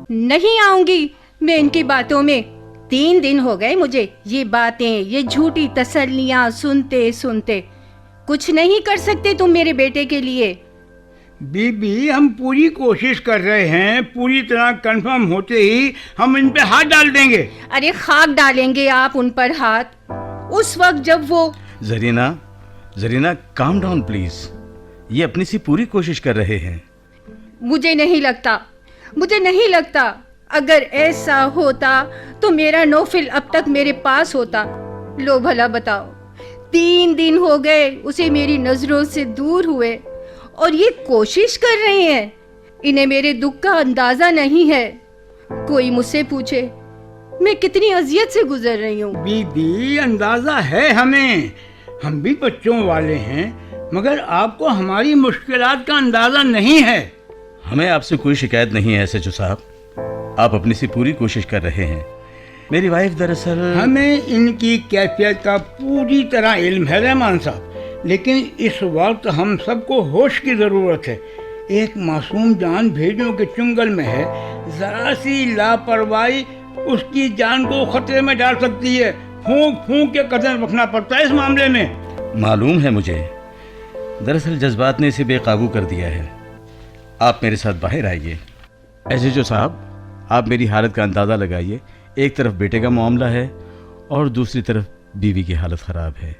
नहीं आऊंगी मैं इनकी बातों में। 3 दिन हो गए मुझे ये बातें, ये झूठी तसल्लियां सुनते सुनते। कुछ नहीं कर सकते तुम मेरे बेटे के लिए? बीबी, हम पूरी कोशिश कर रहे हैं, पूरी तरह कंफर्म होते ही हम इन पे हाथ डाल देंगे। अरे खाक डालेंगे आप उन पर हाथ? उस वक्त जब वो... जरीना काम डाउन प्लीज। ये अपनी सी पूरी कोशिश कर रहे हैं। मुझे नहीं लगता अगर ऐसा होता तो मेरा नौफिल अब तक मेरे पास होता। लो भला बताओ, 3 दिन हो गए उसे मेरी नजरों से दूर हुए और ये कोशिश कर रहे हैं। इन्हें मेरे दुख का अंदाजा नहीं है। कोई मुझसे पूछे मैं कितनी अजियत से गुजर रही हूँ। बीबी, अंदाजा है हमें, हम भी बच्चों वाले हैं, मगर आपको हमारी मुश्किलात का अंदाजा नहीं है। हमें आपसे कोई शिकायत नहीं है एसएचओ साहब, आप अपनी सी पूरी कोशिश कर रहे हैं। मेरी वाइफ दरअसल... हमें इनकी कैफियत का पूरी तरह इल्म है रहमान साहब, लेकिन इस वक्त हम सबको होश की ज़रूरत है। एक मासूम जान भेड़ियों के चुंगल में है, ज़रा सी लापरवाही उसकी जान को खतरे में डाल सकती है। फूंक फूंक के कदम रखना पड़ता है इस मामले में। मालूम है मुझे, दरअसल जज्बात ने इसे बेकाबू कर दिया है। आप मेरे साथ बाहर आइए। एसएचओ साहब, आप मेरी हालत का अंदाज़ा लगाइए। एक तरफ बेटे का मामला है और दूसरी तरफ बीवी की हालत ख़राब है।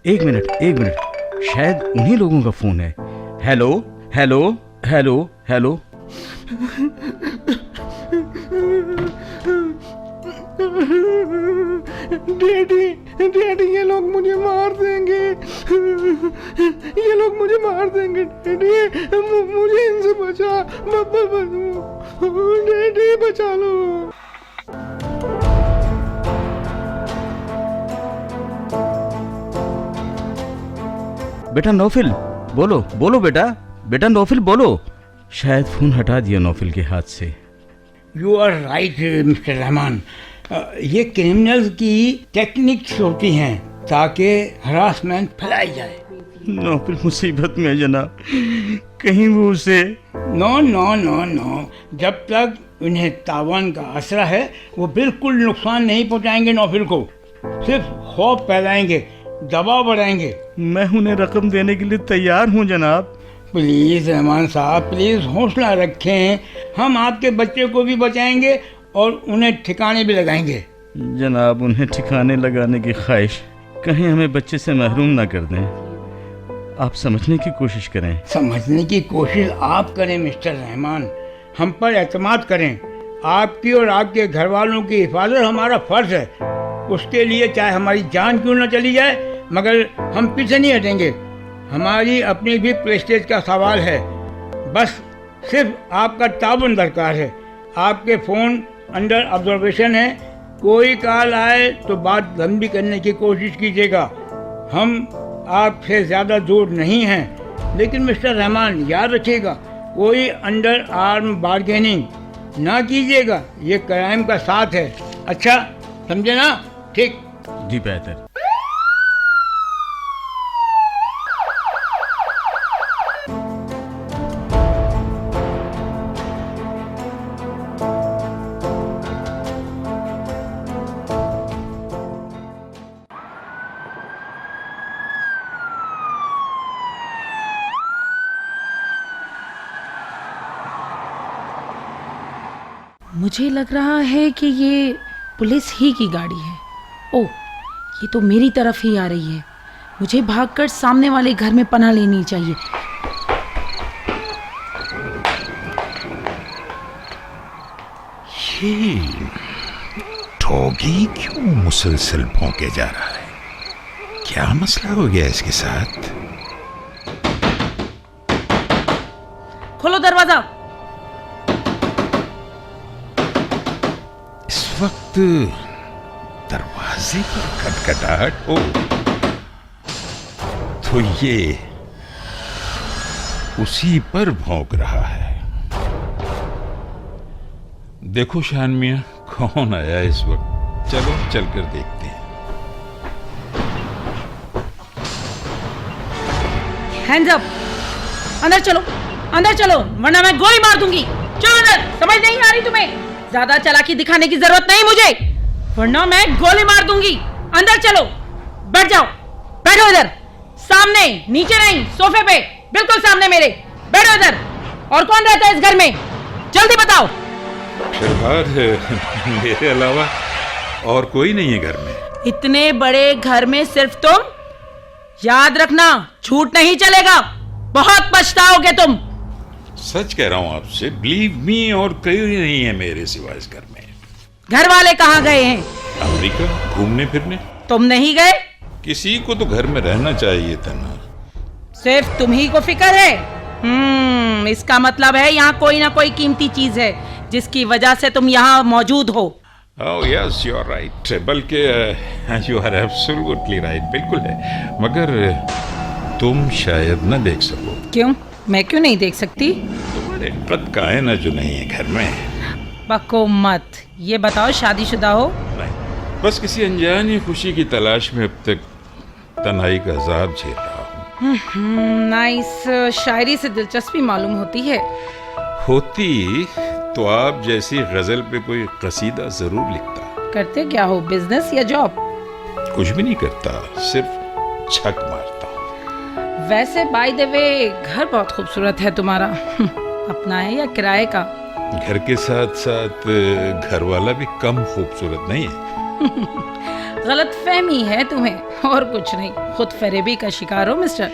एक मिनट, शायद उन्हीं लोगों का फोन है। हेलो। डैडी, ये लोग मुझे मार देंगे। डैडी, मुझे इनसे बचा। डैडी, बचा लो। बेटा नौफिल, बोलो बेटा नौफिल बोलो। शायद फोन हटा दिया नौफिल के हाथ से। You are right mister Rahman, ये क्रिमिनल्स की टेक्निक्स होती हैं ताकि हरासमेंट फैलाई जाए। नौफिल मुसीबत में है जनाब, कहीं वो उसे... नो, जब तक उन्हें तावान का असरा है वो बिल्कुल नुकसान नहीं पहुंचाएंगे नौफिल को, सिर्फ खौफ फैलाएंगे, दबाव बढ़ाएंगे। मैं उन्हें रकम देने के लिए तैयार हूँ जनाब। प्लीज़ रहमान साहब, प्लीज़ हौसला रखें। हम आपके बच्चे को भी बचाएंगे और उन्हें ठिकाने भी लगाएंगे। जनाब, उन्हें ठिकाने लगाने की ख्वाहिश कहीं हमें बच्चे से महरूम ना कर दें। आप समझने की कोशिश करें। समझने की कोशिश आप करें मिस्टर रहमान, हम पर एतमाद करें। आपकी और आपके घर वालों की हिफाजत हमारा फ़र्ज़ है। उसके लिए चाहे हमारी जान क्यों न चली जाए, मगर हम पीछे नहीं हटेंगे। हमारी अपनी भी प्रेस्टीज का सवाल है। बस सिर्फ आपका ताउन दरकार है। आपके फ़ोन अंडर ऑब्जर्वेशन है, कोई कॉल आए तो बात लंबी करने की कोशिश कीजिएगा। हम आपसे ज़्यादा दूर नहीं हैं, लेकिन मिस्टर रहमान याद रखिएगा, कोई अंडर आर्म बार्गेनिंग ना कीजिएगा, ये क्राइम का साथ है। अच्छा समझे ना? ठीक जी, बेहतर। मुझे लग रहा है कि ये पुलिस ही की गाड़ी है। ओह, ये तो मेरी तरफ ही आ रही है। मुझे भागकर सामने वाले घर में पनाह लेनी चाहिए। ये डॉगी क्यों मुसलसल भौंके जा रहा है? क्या मसला हो गया इसके साथ? खोलो दरवाजा। इस वक्त दरवाजे पर खटखटाहट हो तो ये उसी पर भौंक रहा है। देखो शान मियाँ, कौन आया इस वक्त? चलो चलकर देखते हैं। हैंड्स अप, अंदर चलो, अंदर चलो, वरना मैं गोली मार दूंगी। चलो अंदर, समझ नहीं आ रही तुम्हें? ज्यादा चालाकी दिखाने की जरूरत नहीं मुझे, वरना मैं गोली मार दूंगी। अंदर चलो, बैठ जाओ, बैठो इधर, सामने, नीचे नहीं, सोफे पे, बिल्कुल सामने मेरे, बैठो इधर। और कौन रहता है इस घर में? जल्दी बताओ। फिलहाल मेरे अलावा और कोई नहीं है घर में। इतने बड़े घर में सिर्फ तुम? याद रखना, झूठ नहीं चलेगा, बहुत पछताओगे तुम। सच कह रहा हूं आपसे, बिलीव मी, और कोई नहीं है मेरे सिवा इस घर में। घर वाले कहाँ गए हैं? अमेरिका घूमने फिरने। तुम नहीं गए? किसी को तो घर में रहना चाहिए था ना। सिर्फ तुम ही को फिक्र है? इसका मतलब है यहाँ कोई ना कोई कीमती चीज है जिसकी वजह से तुम यहाँ मौजूद हो। Oh yes, you are right, बल्कि यू आर एब्सोल्युटली राइट, बिल्कुल है, मगर तुम शायद न देख सको। क्यों? मैं क्यों नहीं देख सकती? तुम्हारे कद का है ना जो नहीं है घर में। बको मत, ये बताओ शादीशुदा हो? नहीं, बस किसी अनजानी खुशी की तलाश में अब तक तन्हाई का अजाब झेल रहा हूँ। नाइस, शायरी से दिलचस्पी मालूम होती है। होती तो आप जैसी गजल पे कोई कसीदा जरूर लिखता। करते क्या हो, बिजनेस या जॉब? कुछ भी नहीं करता, सिर्फ छक मारता हूँ। वैसे बाय द वे, घर बहुत खूबसूरत है तुम्हारा। अपना है या किराए का? घर के साथ साथ घर वाला भी कम खूबसूरत नहीं है। गलत फहमी है तुम्हें, और कुछ नहीं। खुद फरेबी का शिकार हो मिस्टर।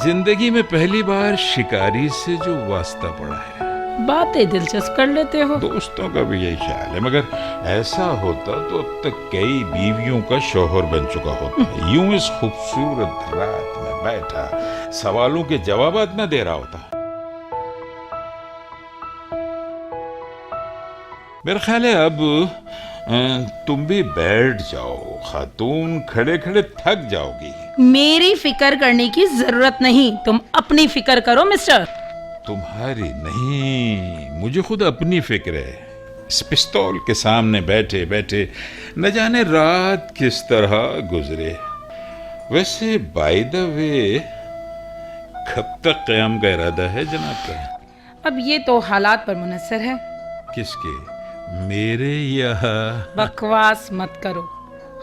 जिंदगी में पहली बार शिकारी से जो वास्ता पड़ा है। बातें दिलचस्प कर लेते हो। दोस्तों का भी यही ख्याल है, मगर ऐसा होता तो अब तक कई बीवियों का शौहर बन चुका होता। यूं इस खूबसूरत रात में बैठा सवालों के जवाब न दे रहा होता। मेरा ख्याल है अब तुम भी बैठ जाओ खातून, खड़े खड़े थक जाओगी। मेरी फिक्र करने की जरूरत नहीं, तुम अपनी फिक्र करो मिस्टर। तुम्हारी नहीं, मुझे खुद अपनी फिक्र है। इस पिस्तौल के सामने बैठे बैठे न जाने रात किस तरह गुजरे। वैसे बाय द वे, कब तक क़याम का इरादा है जनाब का? अब ये तो हालात पर मुनस्सर है। किसके, मेरे या? बकवास मत करो,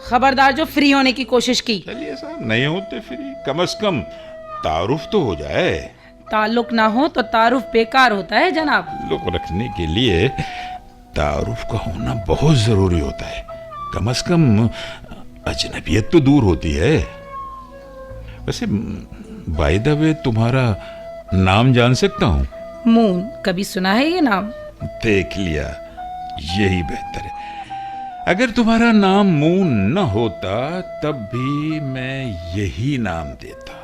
खबरदार जो फ्री होने की कोशिश की। चलिए साहब, नहीं होते फ्री, कम से कम तारुफ तो हो जाए। ताल्लुक ना हो तो तारुफ बेकार होता है जनाब। लोग रखने के लिए तारुफ का होना बहुत जरूरी होता है। कम से कम अजनबियत तो दूर होती है। वैसे बाय द वे, तुम्हारा नाम जान सकता हूँ? मून, कभी सुना है ये नाम? देख लिया, यही बेहतर है। अगर तुम्हारा नाम मून न होता तब भी मैं यही नाम देता।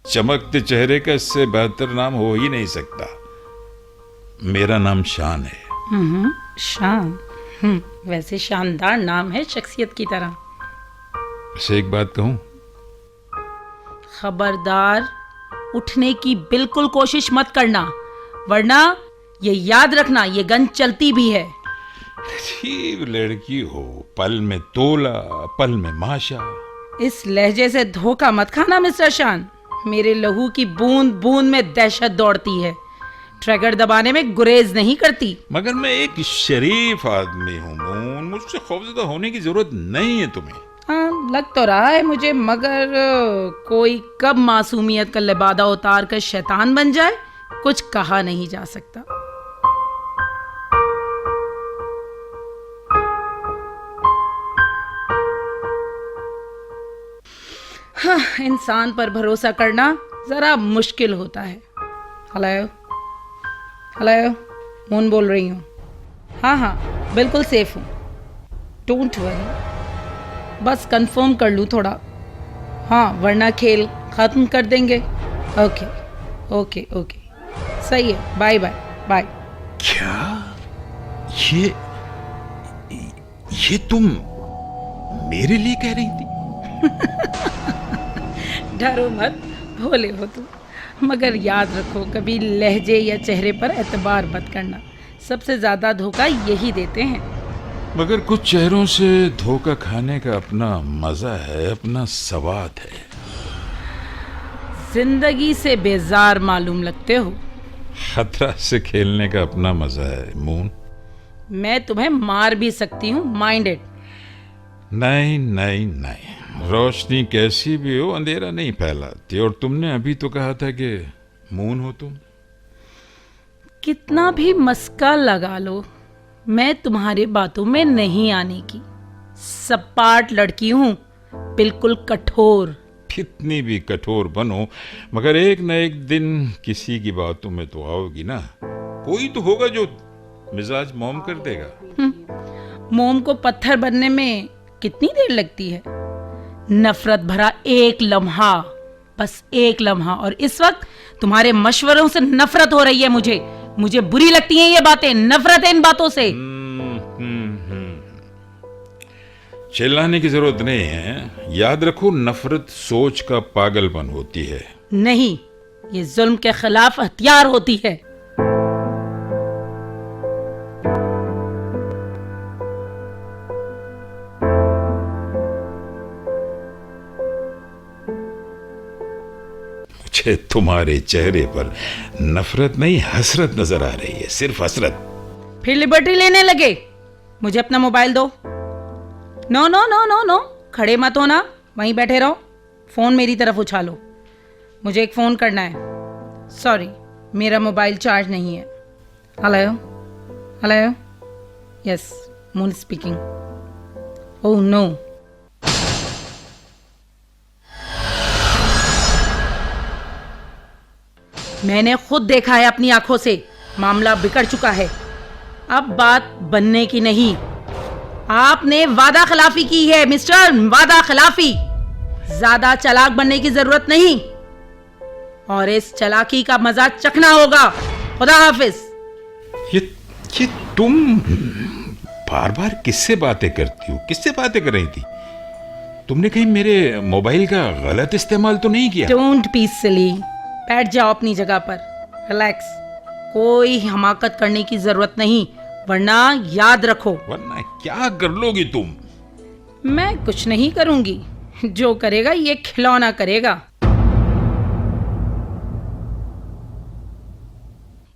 चमकते चेहरे का इससे बेहतर नाम हो ही नहीं सकता। मेरा नाम शान है। शान? वैसे शानदार नाम है, शख्सियत की तरह। वैसे एक बात कहूं? खबरदार, उठने की बिल्कुल कोशिश मत करना, वरना ये याद रखना, ये गन चलती भी है। ठीक लड़की हो, पल में तोला, पल में माशा। इस लहजे से धोखा मत खाना मिस्टर शान। मेरे लहू की बूंद बूंद में दहशत दौड़ती है, ट्रिगर दबाने में गुरेज नहीं करती। मगर मैं एक शरीफ आदमी हूँ मून, मुझसे खौफजदा होने की जरूरत नहीं है तुम्हें। हाँ, लग तो रहा है मुझे, मगर कोई कब मासूमियत का लिबादा उतार कर शैतान बन जाए, कुछ कहा नहीं जा सकता। हाँ, इंसान पर भरोसा करना जरा मुश्किल होता है। हेलो हेलो, मून बोल रही हूँ। हाँ हाँ, बिल्कुल सेफ हूँ, डोंट वरी। बस कंफर्म कर लूँ थोड़ा। हाँ, वरना खेल ख़त्म कर देंगे। ओके ओके ओके, सही है, बाय बाय बाय। क्या ये तुम मेरे लिए कह रही थी? डरो मत, भोले हो तुम। मगर याद रखो, कभी लहजे या चेहरे पर एतबार मत करना, सबसे ज़्यादा धोखा यही देते हैं। मगर कुछ चेहरों से धोखा खाने का अपना मजा है, अपना स्वाद है। जिंदगी से बेजार मालूम लगते हो। खतरा से खेलने का अपना मजा है मून। मैं तुम्हें मार भी सकती हूँ, माइंड इट। नहीं नहीं नहीं, रोशनी कैसी भी हो अंधेरा नहीं फैलाती। और तुमने अभी तो कहा था कि मून हो तुम। कितना भी मस्का लगा लो, मैं तुम्हारी बातों में नहीं आने की। सपाट लड़की हूँ, बिल्कुल कठोर। कितनी भी कठोर बनो, मगर एक न एक दिन किसी की बातों में तो आओगी ना। कोई तो होगा जो मिजाज मोम कर देगा। मोम को पत्थर बनने में कितनी देर लगती है? नफरत भरा एक लम्हा, बस एक लम्हा। और इस वक्त तुम्हारे मशवरों से नफरत हो रही है मुझे बुरी लगती हैं ये बातें, नफरत है इन बातों से। चिल्लाने की जरूरत नहीं है। याद रखो, नफरत सोच का पागलपन होती है। नहीं, ये जुल्म के खिलाफ हथियार होती है। मुझे तुम्हारे चेहरे पर नफरत नहीं, हसरत नजर आ रही है, सिर्फ हसरत। फिर लिबर्टी लेने लगे। मुझे अपना मोबाइल दो। No no no no no, खड़े मत होना, वहीं बैठे रहो। फोन मेरी तरफ उछालो, मुझे एक फोन करना है। सॉरी, मेरा मोबाइल चार्ज नहीं है। Hello hello, yes, Moon speaking. Oh no. मैंने खुद देखा है अपनी आंखों से, मामला बिगड़ चुका है। अब बात बनने की नहीं, आपने वादा खिलाफी की है मिस्टर, वादा खिलाफी। ज्यादा चालाक बनने की जरूरत नहीं, और इस चालाकी का मजा चखना होगा। खुदा हाफिज। ये तुम बार बार किससे बातें करती हो? किससे बातें कर रही थी? तुमने कहीं मेरे मोबाइल का गलत इस्तेमाल तो नहीं किया? डोंट बी सिली, बैठ जाओ अपनी जगह पर, रिलैक्स। कोई हमाकत करने की जरूरत नहीं, वरना याद रखो। वरना क्या कर लोगी तुम? मैं कुछ नहीं करूंगी, जो करेगा ये खिलौना करेगा।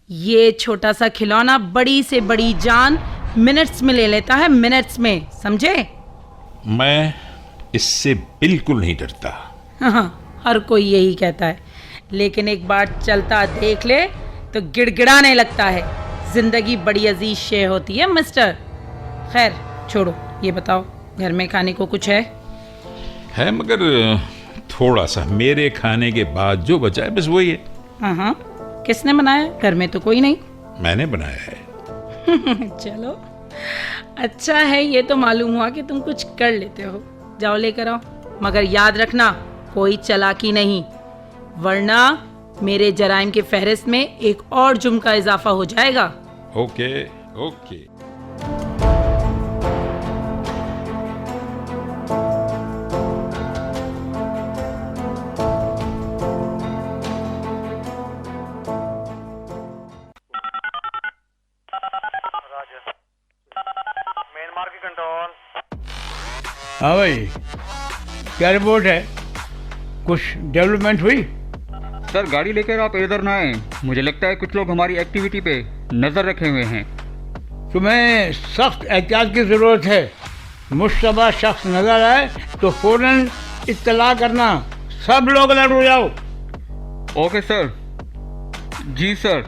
ये छोटा सा खिलौना बड़ी से बड़ी जान मिनट्स में ले लेता है, मिनट्स में, समझे? मैं इससे बिल्कुल नहीं डरता। हाँ, हर कोई यही कहता है, लेकिन एक बार चलता देख ले तो गिड़गिड़ाने लगता है। जिंदगी बड़ी अजीज शे होती है मिस्टर। खैर छोड़ो, ये बताओ घर में खाने को कुछ है? है, मगर थोड़ा सा। मेरे खाने के बाद जो बचा है बस वही है। हाँ, किसने बनाया? घर में तो कोई नहीं। मैंने बनाया है। चलो अच्छा है, ये तो मालूम हुआ कि तुम कुछ कर लेते हो। जाओ लेकर आओ, मगर याद रखना कोई चालाकी नहीं, वरना मेरे जराइम के फहरिस्त में एक और जुर्म का इजाफा हो जाएगा। Okay okay. Main market control. हाँ भाई, क्या रिपोर्ट है? कुछ डेवलपमेंट हुई? सर गाड़ी लेकर आप इधर ना आए, मुझे लगता है कुछ लोग हमारी एक्टिविटी पे नजर रखे हुए हैं। तुम्हें सख्त एहतियात की ज़रूरत है। मुश्तबा शख्स नजर आए तो फौरन इत्तला करना। सब लोग अलर्ट हो जाओ। Okay sir. जी सर।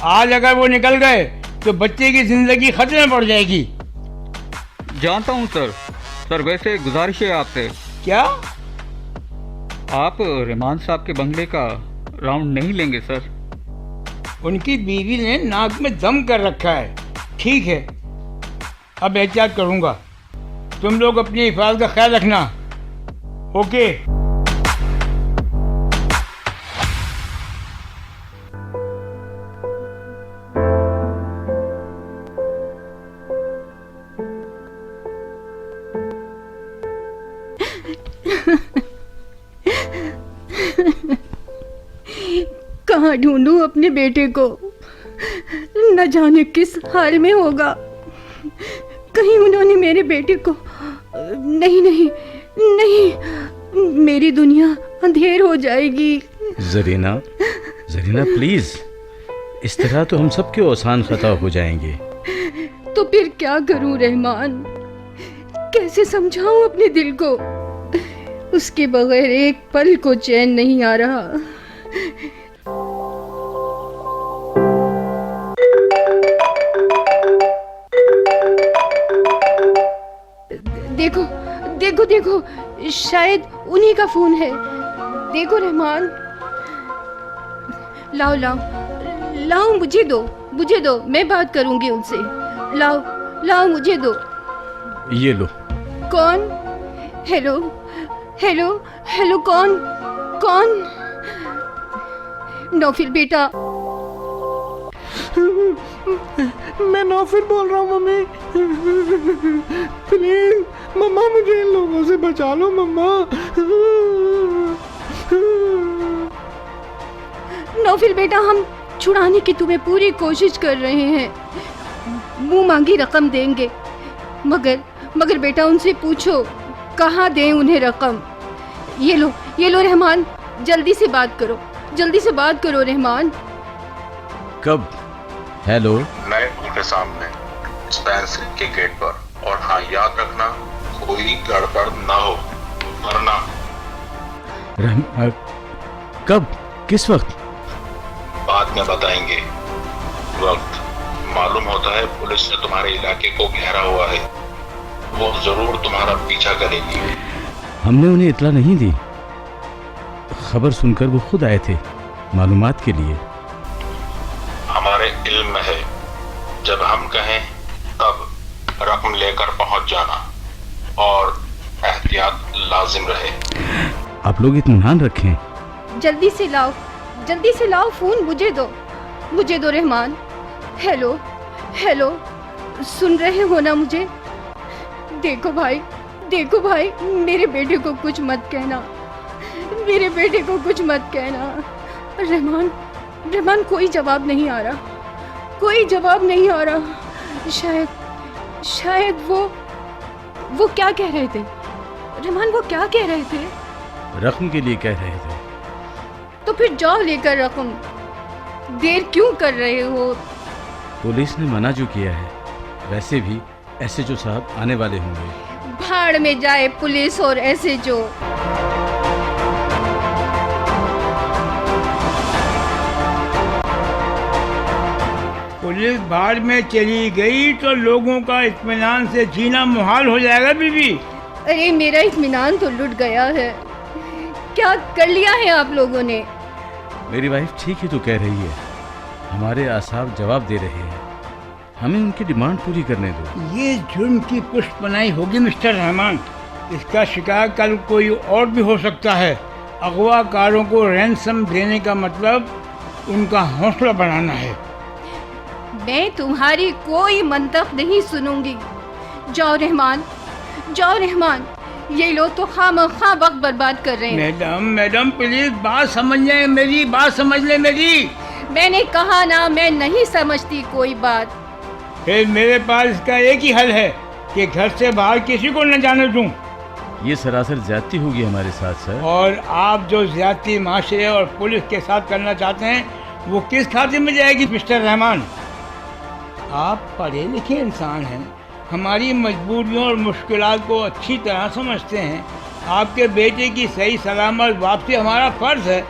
आज अगर वो निकल गए तो बच्चे की जिंदगी खतरे में पड़ जाएगी। जानता हूँ सर। सर वैसे गुजारिश है आपसे, क्या? आप रहमान साहब के बंगले का राउंड नहीं लेंगे सर? उनकी बीवी ने नाक में दम कर रखा है। ठीक है, अब एहतियात करूंगा। तुम लोग अपनी हिफाजत का ख्याल रखना। ओके। कहाँ ढूंढूं अपने बेटे को? न जाने किस हाल में होगा। कहीं उन्होंने मेरे बेटे को... नहीं नहीं नहीं, मेरी दुनिया अंधेर हो जाएगी। जरीना, जरीना प्लीज, इस तरह तो हम सबके औसान खता हो जाएंगे। तो फिर क्या करूं रहमान? कैसे समझाऊं अपने दिल को? उसके बगैर एक पल को चैन नहीं आ रहा। देखो देखो देखो, शायद उन्हीं का फोन है। देखो रहमान, लाओ लाओ लाओ, मुझे दो, मैं बात करूंगी उनसे। लाओ लाओ, मुझे दो। ये लो। कौन? हेलो हेलो हेलो, कौन? नौफिल बेटा। मैं नौफिल बोल रहा हूँ मम्मी। प्लीज मम्मा, मुझे इन लोगों से बचा लो मम्मा। नौफिल बेटा, हम छुड़ाने की तुम्हें पूरी कोशिश कर रहे हैं। मुंह मांगी रकम देंगे, मगर बेटा उनसे पूछो कहाँ दें उन्हें रकम। ये लो रहमान, जल्दी से बात करो रहमान। कब? हेलो। नए पुल के सामने स्पेंसर के गेट पर। और हाँ, याद रखना कोई गड़बड़ ना हो, वरना। कब? किस वक्त? बाद में बताएंगे वक्त। मालूम होता है पुलिस ने तुम्हारे इलाके को घेरा हुआ है, वो जरूर तुम्हारा पीछा करेगी। हमने उन्हें इत्तला नहीं दी। खबर सुनकर वो खुद आए थे मालूमात के लिए। हमारे इल्म में है, जब हम कहें तब रकम लेकर पहुंच जाना और एहतियात लाजिम रहे। आप लोग इत्मीनान रखें। जल्दी से लाओ फोन, मुझे दो रहमान। हेलो, सुन रहे हो ना मुझे? देखो भाई, मेरे बेटे को कुछ मत कहना। रहमान, कोई जवाब नहीं आ रहा। शायद वो क्या कह रहे थे? रहमान, वो क्या कह रहे थे? रकम के लिए कह रहे थे। तो फिर जाओ लेकर रकम, देर क्यों कर रहे हो? पुलिस ने मना जो किया है। वैसे भी एसएचओ साहब आने वाले होंगे। भाड़ में जाए पुलिस और एसएचओ। पुलिस भाड़ में चली गई तो लोगों का इत्मीनान से जीना मुहाल हो जाएगा बीबी। अरे मेरा इत्मीनान तो लुट गया है। क्या कर लिया है आप लोगों ने? मेरी वाइफ ठीक ही तो कह रही है। हमारे आसाब जवाब दे रहे हैं, हमें उनकी डिमांड पूरी करने दो। ये जुर्म की पुष्पनाई होगी मिस्टर रहमान। इसका शिकार कल कोई और भी हो सकता है। अगवाकारों को रैंसम देने का मतलब उनका हौसला बढ़ाना है। मैं तुम्हारी कोई मंतक नहीं सुनूंगी। जाओ रहमान, ये लोग तो खामखा वक्त बर्बाद कर रहे हैं। मैडम प्लीज बात समझ ले मेरी। मैंने कहा ना, मैं नहीं समझती कोई बात। फिर मेरे पास इसका एक ही हल है कि घर से बाहर किसी को न जाने दूं। ये सरासर ज्यादती होगी हमारे साथ सर। और आप जो ज्यादती माशरे और पुलिस के साथ करना चाहते हैं वो किस खातिर में जाएगी मिस्टर रहमान? आप पढ़े लिखे इंसान हैं, हमारी मजबूरियों और मुश्किलात को अच्छी तरह समझते हैं। आपके बेटे की सही सलामत वापसी हमारा फ़र्ज़ है,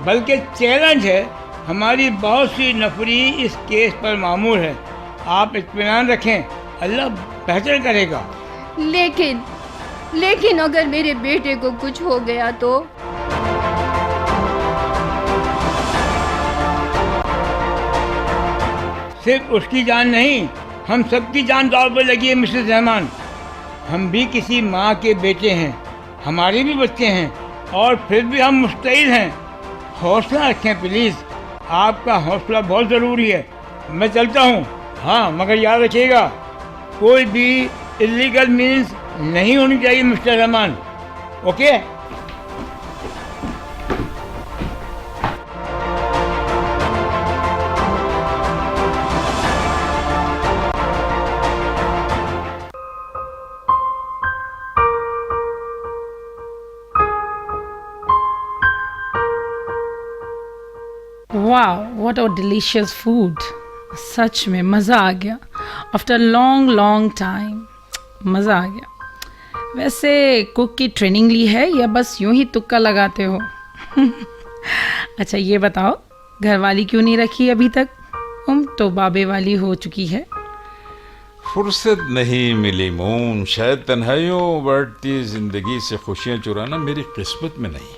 बल्कि चैलेंज है। हमारी बहुत सी नफरी इस केस पर मामूर है। आप इत्मीनान रखें, अल्लाह बेहतर करेगा। लेकिन अगर मेरे बेटे को कुछ हो गया तो? सिर्फ उसकी जान नहीं, हम सबकी जान दांव पर लगी है मिसेस रहमान। हम भी किसी माँ के बेटे हैं, हमारे भी बच्चे हैं, और फिर भी हम मुस्तैद हैं। हौसला रखें प्लीज़, आपका हौसला बहुत ज़रूरी है। मैं चलता हूँ। हाँ, मगर याद रखिएगा कोई भी इलीगल मीन्स नहीं होनी चाहिए मिस्टर रहमान। ओके? वाह, व्हाट अ डिलीशियस फूड। सच में मज़ा आ गया। आफ्टर लॉन्ग लॉन्ग टाइम मज़ा आ गया। वैसे कुक की ट्रेनिंग ली है या बस यूं ही तुक्का लगाते हो? अच्छा ये बताओ, घरवाली क्यों नहीं रखी अभी तक? तो बाबे वाली हो चुकी है। फुर्सत नहीं मिली मून। शायद तन्हाइयों बढ़ती जिंदगी से खुशियां चुराना मेरी किस्मत में नहीं।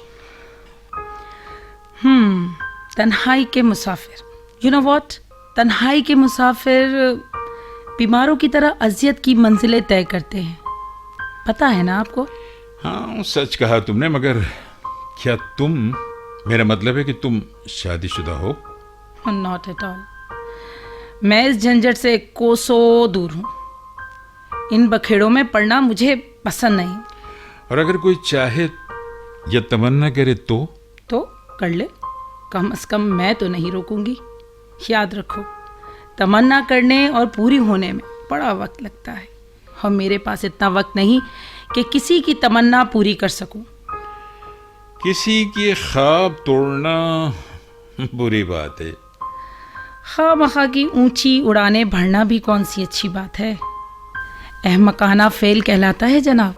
तन्हाई के मुसाफिर, यू नो व्हाट, तन्हाई के मुसाफिर बीमारों की तरह अजियत की मंजिलें तय करते हैं, पता है ना आपको? हाँ सच कहा तुमने, मगर क्या तुम, मेरा मतलब है कि तुम शादीशुदा हो? Not at all. मैं इस झंझट से कोसों दूर हूँ। इन बखेड़ों में पड़ना मुझे पसंद नहीं। और अगर कोई चाहे या तमन्ना करे तो कर ले, कम से कम मैं तो नहीं रोकूंगी। याद रखो, तमन्ना करने और पूरी होने में बड़ा वक्त लगता है, और मेरे पास इतना वक्त नहीं कि किसी की तमन्ना पूरी कर सकूं। किसी के ख्वाब तोड़ना बुरी बात है। खामखा की ऊंची उड़ाने भरना भी कौन सी अच्छी बात है। अहमकाना फेल कहलाता है जनाब।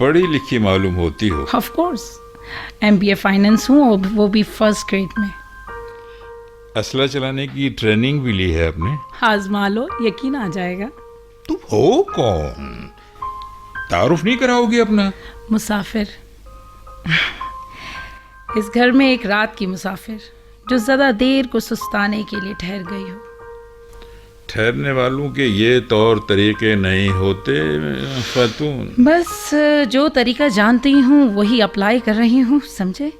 पढ़ी लिखी मालूम होती हो। ऑफ कोर्स, MBA फाइनेंस हूँ, और वो भी फर्स्ट ग्रेड में। असला चलाने की ट्रेनिंग भी ली है आपने? आजमा लो, यकीन आ जाएगा। तुम हो कौन? तारुफ नहीं कराओगे अपना? मुसाफिर। इस घर में एक रात की मुसाफिर, जो ज़्यादा देर को सुस्ताने के लिए ठहर गई हो। ठहरने वालों के ये तौर तरीके नहीं होते खातून। बस जो तरीका जानती हूँ वही अप्लाई कर रही हूँ, समझे?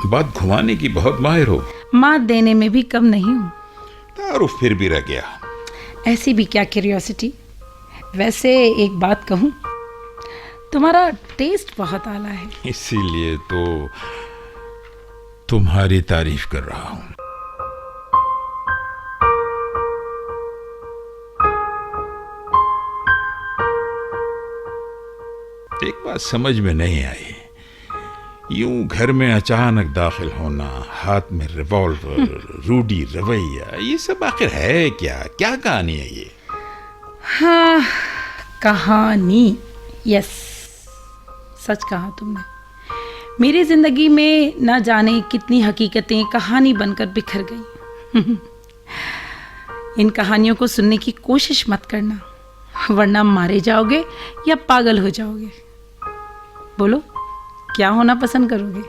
बात घुमाने की बहुत माहिर हो। मात देने में भी कम नहीं हूँ। तारुफ फिर भी रह गया। ऐसी भी क्या क्यूरियोसिटी। वैसे एक बात कहूँ, तुम्हारा टेस्ट बहुत आला है। इसीलिए तो तुम्हारी तारीफ कर रहा हूं। एक बात समझ में नहीं आई, यूं घर में अचानक दाखिल होना, हाथ में रिवॉल्वर, रूडी रवैया, ये सब आखिर है क्या? क्या कहानी है ये? हाँ, कहानी। यस, सच कहा तुमने। मेरी जिंदगी में ना जाने कितनी हकीकतें कहानी बनकर बिखर गई। इन कहानियों को सुनने की कोशिश मत करना, वरना मारे जाओगे या पागल हो जाओगे। बोलो, क्या होना पसंद करोगे?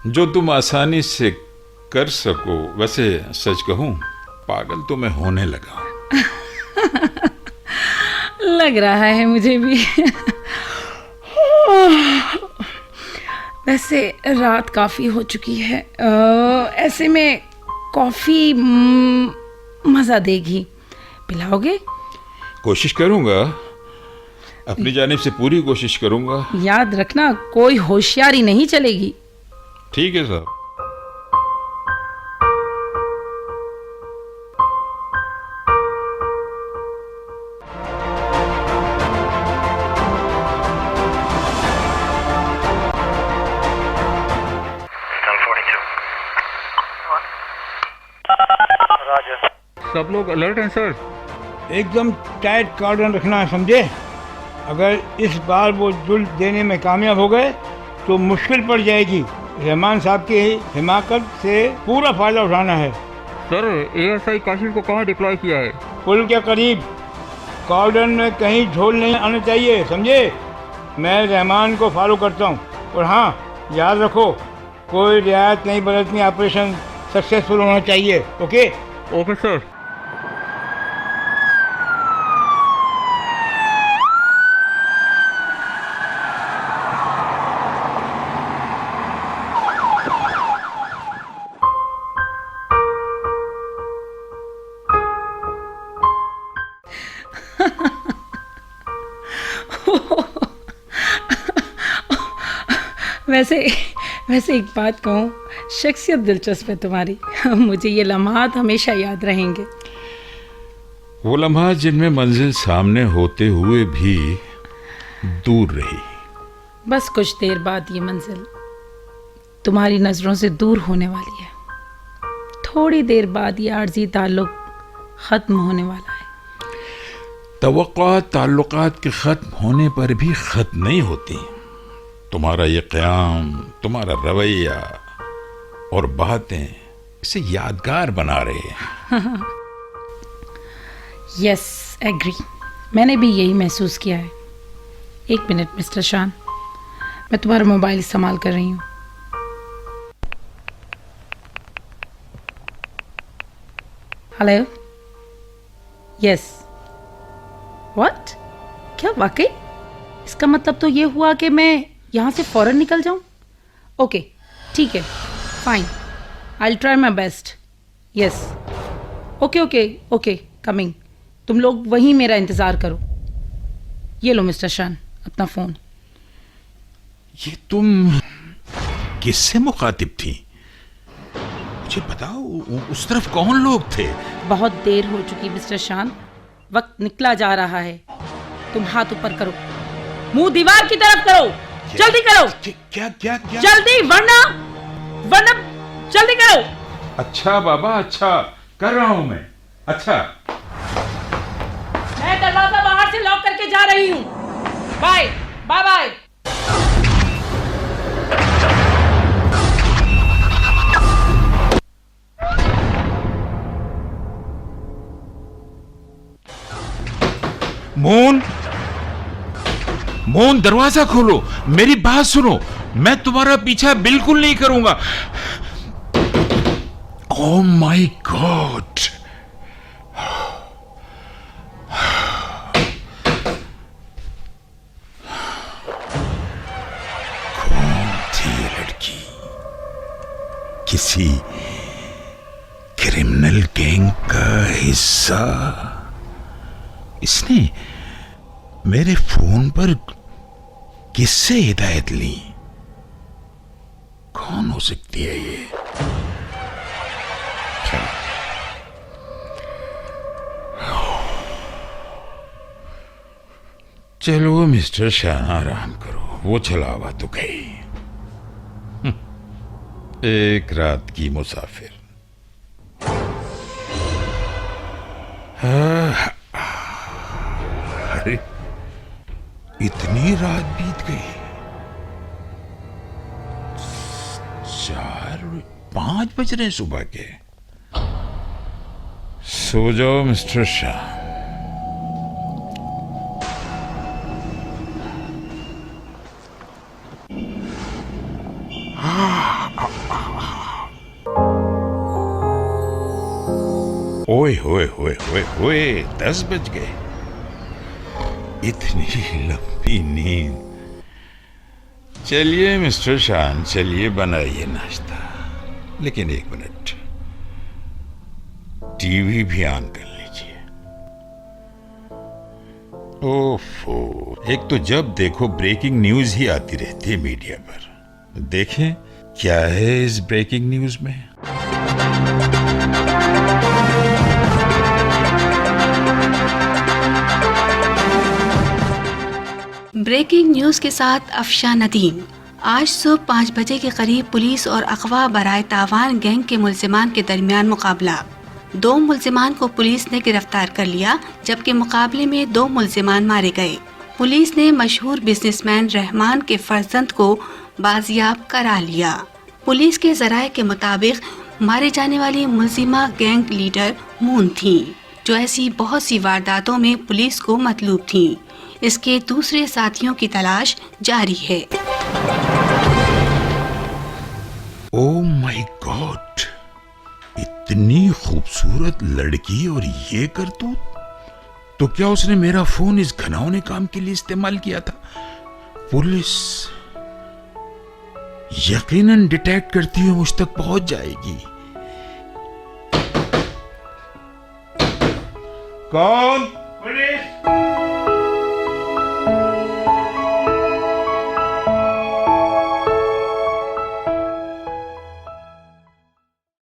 जो तुम आसानी से कर सको। वैसे सच कहूं, पागल तो मैं होने लगा हूं। लग रहा है मुझे भी। वैसे रात काफ़ी हो चुकी है, ऐसे में कॉफ़ी मज़ा देगी। पिलाओगे? कोशिश करूंगा, अपनी जानिब से पूरी कोशिश करूंगा। याद रखना, कोई होशियारी नहीं चलेगी। ठीक है साहब। सब लोग अलर्ट हैं सर। एकदम टाइट कॉर्डन रखना है, समझे? अगर इस बार वो जुल्फ देने में कामयाब हो गए तो मुश्किल पड़ जाएगी। रहमान साहब की हिमाकत से पूरा फायदा उठाना है। सर, ASI काशिफ को कहाँ डिप्लॉय किया है? पुल के करीब। कॉर्डन में कहीं झोल नहीं आना चाहिए, समझे? मैं रहमान को फॉलो करता हूँ। और हाँ, याद रखो, कोई रियायत नहीं बरतनी। ऑपरेशन सक्सेसफुल होना चाहिए। ओके? Okay sir. वैसे वैसे एक बात कहूँ, शख्सियत दिलचस्प है तुम्हारी। मुझे ये लम्हात हमेशा याद रहेंगे। वो लम्हा जिनमें मंजिल सामने होते हुए भी दूर रही। बस कुछ देर बाद ये मंजिल तुम्हारी नज़रों से दूर होने वाली है। थोड़ी देर बाद ये आर्जी ताल्लुक ख़त्म होने वाला है। तवक्कुआत ताल्लुकात के ख़त्म होने पर भी ख़त्म नहीं होती। तुम्हारा ये क़याम, तुम्हारा रवैया और बातें इसे यादगार बना रहे हैं। Yes, agree. मैंने भी यही महसूस किया है। एक मिनट मिस्टर शान, मैं तुम्हारा मोबाइल इस्तेमाल कर रही हूँ। Hello, yes, what? क्या वाकई? इसका मतलब तो ये हुआ कि मैं यहाँ से फ़ौरन निकल जाऊँ? ओके, ठीक है, fine, I will try my best. Yes, okay okay okay, coming. तुम लोग वहीं मेरा इंतज़ार करो। ये लो मिस्टर शान अपना फ़ोन। ये तुम किससे मुखातिब थी? मुझे बताओ, उस तरफ कौन लोग थे? बहुत देर हो चुकी मिस्टर शान, वक्त निकला जा रहा है। तुम हाथ ऊपर करो, मुंह दीवार की तरफ करो। जल्दी करो। क्या क्या क्या? जल्दी, वरना जल्दी करो। अच्छा बाबा, अच्छा, कर रहा हूं मैं। अच्छा, मैं दरवाजा बाहर से लॉक करके जा रही हूँ। Bye bye bye. मोन, दरवाजा खोलो, मेरी बात सुनो। मैं तुम्हारा पीछा बिल्कुल नहीं करूंगा। ओह माय गॉड, कौन थी ये लड़की? किसी क्रिमिनल गैंग का हिस्सा? इसने मेरे फोन पर किससे हिदायत ली? कौन हो सकती है ये? चलो मिस्टर शाह, आराम करो। वो छलावा तो गई। एक रात की मुसाफिर। अरे, इतनी रात बीत गई। 4-5 बज रहे हैं सुबह के। सो जाओ मिस्टर शाह। ओए होए होए होए होए, 10 बज गए। इतनी लंबी नींद। चलिए मिस्टर शान, चलिए बनाइए नाश्ता। लेकिन 1 मिनट, टीवी भी ऑन कर लीजिए। ओफो, एक तो जब देखो ब्रेकिंग न्यूज ही आती रहती है मीडिया पर। देखें क्या है इस ब्रेकिंग न्यूज में। ब्रेकिंग न्यूज़ के साथ अफशा नदीम। आज सुबह 5 बजे के करीब पुलिस और अगवा बराए तावान गैंग के मुल्जिमान के दरमियान मुकाबला। 2 मुल्जिमान को पुलिस ने गिरफ्तार कर लिया, जबकि मुकाबले में 2 मुल्जिमान मारे गए। पुलिस ने मशहूर बिजनेसमैन रहमान के फर्जंद को बाजियाब करा लिया। पुलिस के जराये के मुताबिक मारे जाने वाली मुल्जिमा गैंग लीडर मून थी, जो ऐसी बहुत सी वारदातों में पुलिस को मतलूब थी। इसके दूसरे साथियों की तलाश जारी है। ओह माय गॉड, इतनी खूबसूरत लड़की और ये करतूत। तो क्या उसने मेरा फोन इस घिनौने काम के लिए इस्तेमाल किया था? पुलिस यकीनन डिटेक्ट करती हुई मुझ तक पहुंच जाएगी। कौन? पुलिस!